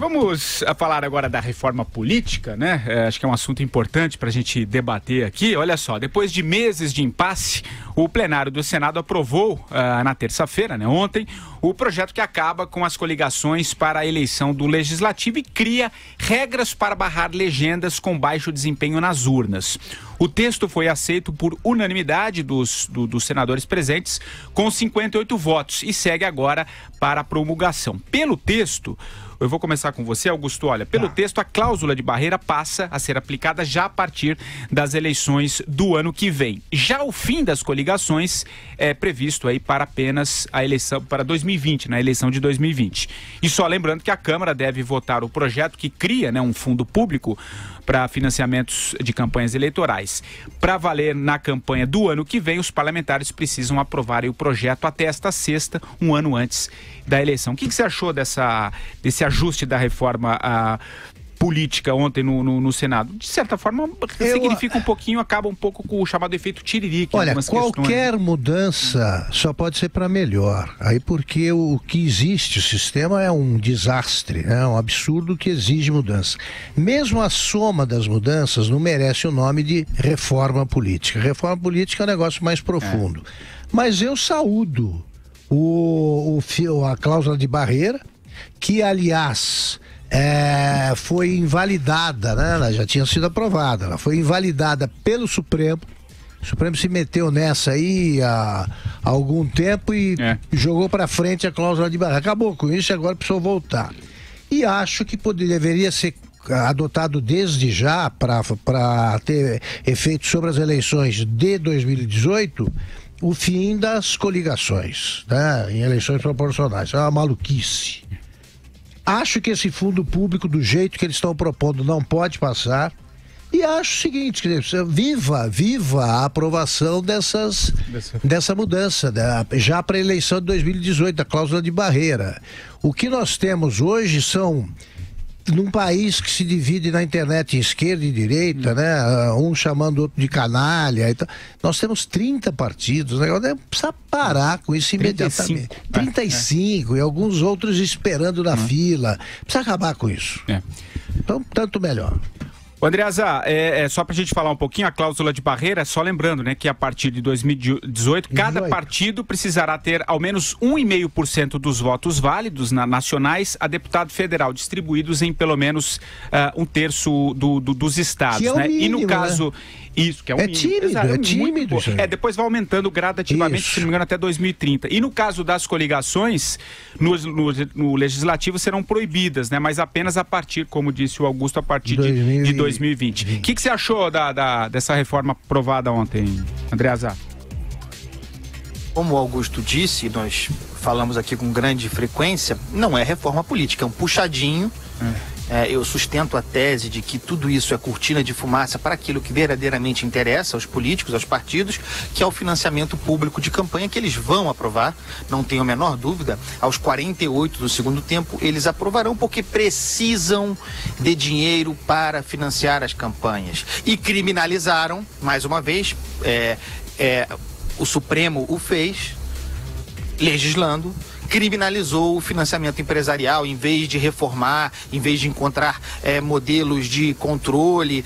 Vamos falar agora da reforma política, né? Acho que é um assunto importante para a gente debater aqui. Olha só, depois de meses de impasse, o plenário do Senado aprovou na terça-feira, né, ontem, o projeto que acaba com as coligações para a eleição do Legislativo e cria regras para barrar legendas com baixo desempenho nas urnas. O texto foi aceito por unanimidade dos senadores presentes, com 58 votos, e segue agora para a promulgação. Pelo texto, eu vou começar com você, Augusto. Olha, pelo texto, a cláusula de barreira passa a ser aplicada já a partir das eleições do ano que vem. Já o fim das coligações é previsto aí para apenas a eleição, para 2020, na eleição de 2020. E só lembrando que a Câmara deve votar o projeto que cria, né, um fundo público para financiamentos de campanhas eleitorais. Para valer na campanha do ano que vem, os parlamentares precisam aprovar o projeto até esta sexta, um ano antes da eleição. O que você achou desse ajuste da reforma política ontem no Senado? De certa forma, significa um pouquinho, acaba um pouco com o chamado efeito tiririca. Olha, qualquer mudança só pode ser para melhor. Aí porque o que existe, o sistema é um desastre, é um absurdo que exige mudança. Mesmo a soma das mudanças não merece o nome de reforma política. Reforma política é um negócio mais profundo. Mas eu saúdo a cláusula de barreira, que aliás foi invalidada, né? Ela já tinha sido aprovada, ela foi invalidada pelo Supremo. O Supremo se meteu nessa aí há algum tempo e jogou para frente a cláusula de barreira. Acabou com isso e agora precisou voltar. E acho que deveria ser adotado desde já para ter efeito sobre as eleições de 2018 o fim das coligações, né, em eleições proporcionais. É uma maluquice. Acho que esse fundo público, do jeito que eles estão propondo, não pode passar. E acho o seguinte, viva a aprovação dessa mudança, já para a eleição de 2018, da cláusula de barreira. O que nós temos hoje são, num país que se divide na internet em esquerda e direita, né? Um chamando o outro de canalha. Então, nós temos 30 partidos, né? Precisa parar com isso imediatamente. 35 e alguns outros esperando na fila. Precisa acabar com isso. Então, tanto melhor. Andreasa, só para a gente falar um pouquinho, a cláusula de barreira, só lembrando, né, que a partir de 2018, cada partido precisará ter ao menos 1,5% dos votos válidos nacionais a deputado federal, distribuídos em pelo menos um terço dos estados. Que é o mínimo, e no caso... Né? Isso, que é um mínimo. Tímido, exato, é tímido. Depois vai aumentando gradativamente, se não me engano, até 2030. E no caso das coligações, no Legislativo serão proibidas, né? Mas apenas a partir, como disse o Augusto, a partir de 2020. O que você achou dessa reforma aprovada ontem, Andreasa? Como o Augusto disse, nós falamos aqui com grande frequência, não é reforma política, é um puxadinho. Eu sustento a tese de que tudo isso é cortina de fumaça para aquilo que verdadeiramente interessa aos políticos, aos partidos, que é o financiamento público de campanha, que eles vão aprovar, não tenho a menor dúvida. Aos 48 do segundo tempo, eles aprovarão porque precisam de dinheiro para financiar as campanhas. E criminalizaram, mais uma vez, o Supremo o fez, legislando, criminalizou o financiamento empresarial, em vez de reformar, em vez de encontrar modelos de controle,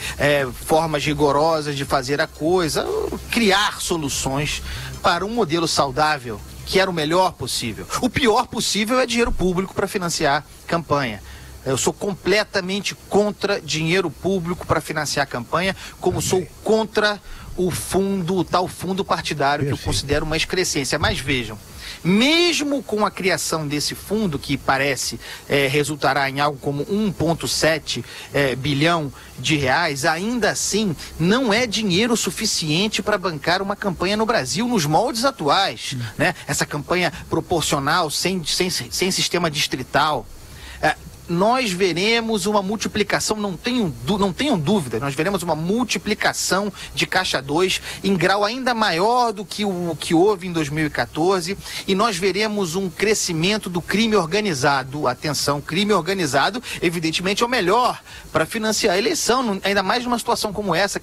formas rigorosas de fazer a coisa, criar soluções para um modelo saudável, que era o melhor possível. O pior possível é dinheiro público para financiar campanha. Eu sou completamente contra dinheiro público para financiar campanha, como sou contra o tal fundo partidário, que eu considero uma excrescência. Mas vejam, mesmo com a criação desse fundo, que parece resultará em algo como 1,7 bilhão de reais, ainda assim não é dinheiro suficiente para bancar uma campanha no Brasil nos moldes atuais, né? Essa campanha proporcional, sem sistema distrital. Nós veremos uma multiplicação, não tenham dúvida, nós veremos uma multiplicação de Caixa 2 em grau ainda maior do que o que houve em 2014, e nós veremos um crescimento do crime organizado. Atenção, crime organizado, evidentemente, é o melhor para financiar a eleição, ainda mais numa situação como essa,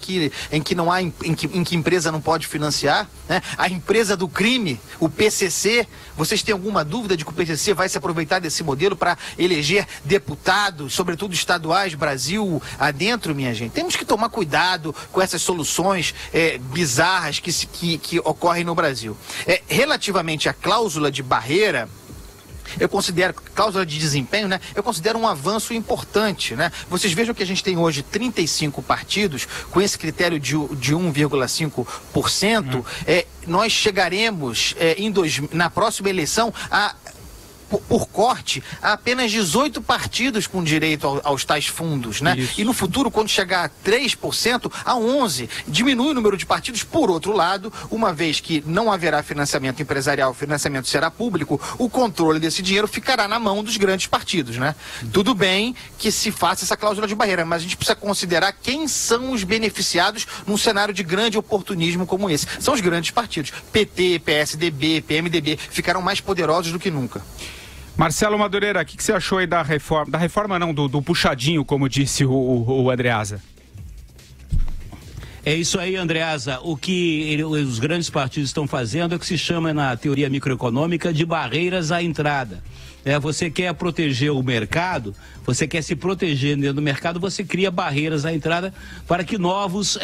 em que empresa não pode financiar, né? A empresa do crime, o PCC, vocês têm alguma dúvida de que o PCC vai se aproveitar desse modelo para eleger deputados, sobretudo estaduais, Brasil adentro, minha gente. Temos que tomar cuidado com essas soluções bizarras que ocorrem no Brasil. Relativamente à cláusula de barreira, eu considero, cláusula de desempenho, né? Eu considero um avanço importante, né? Vocês vejam que a gente tem hoje 35 partidos, com esse critério de 1,5%, nós chegaremos na próxima eleição por corte, há apenas 18 partidos com direito aos tais fundos, né? Isso. E no futuro, quando chegar a 3%, a 11%, diminui o número de partidos. Por outro lado, uma vez que não haverá financiamento empresarial, o financiamento será público, o controle desse dinheiro ficará na mão dos grandes partidos, né? Tudo bem que se faça essa cláusula de barreira, mas a gente precisa considerar quem são os beneficiados num cenário de grande oportunismo como esse. São os grandes partidos. PT, PSDB, PMDB, ficaram mais poderosos do que nunca. Marcelo Madureira, o que você achou aí da reforma? Da reforma não, do puxadinho, como disse o Andreasa. É isso aí, Andreasa. O que os grandes partidos estão fazendo é o que se chama na teoria microeconômica de barreiras à entrada. Você quer proteger o mercado, você quer se proteger dentro do mercado, você cria barreiras à entrada para que novos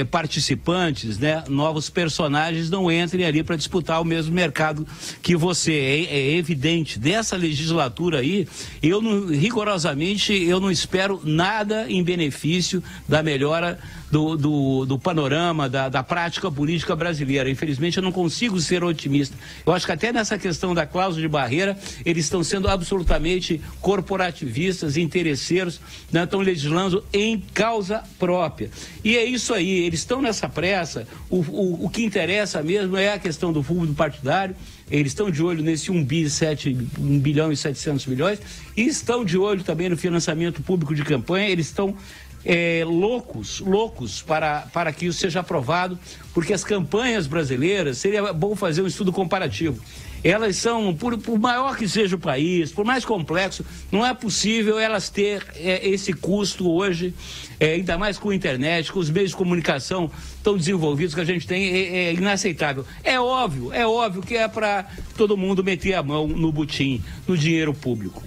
participantes, né, novos personagens não entrem ali para disputar o mesmo mercado que você. É evidente, dessa legislatura aí, rigorosamente, eu não espero nada em benefício da melhora do panorama, da prática política brasileira. Infelizmente, eu não consigo ser otimista. Eu acho que até nessa questão da cláusula de barreira, eles estão sendo absolutamente corporativistas, interesseiros, né? Estão legislando em causa própria. E é isso aí, eles estão nessa pressa. O que interessa mesmo é a questão do fundo partidário. Eles estão de olho nesse 1 bilhão e 700 milhões e estão de olho também no financiamento público de campanha. Eles estão loucos para que isso seja aprovado, porque as campanhas brasileiras, seria bom fazer um estudo comparativo. Elas são, por maior que seja o país, por mais complexo, não é possível elas ter esse custo hoje, ainda mais com a internet, com os meios de comunicação tão desenvolvidos que a gente tem, é inaceitável. É óbvio que é para todo mundo meter a mão no butim, no dinheiro público.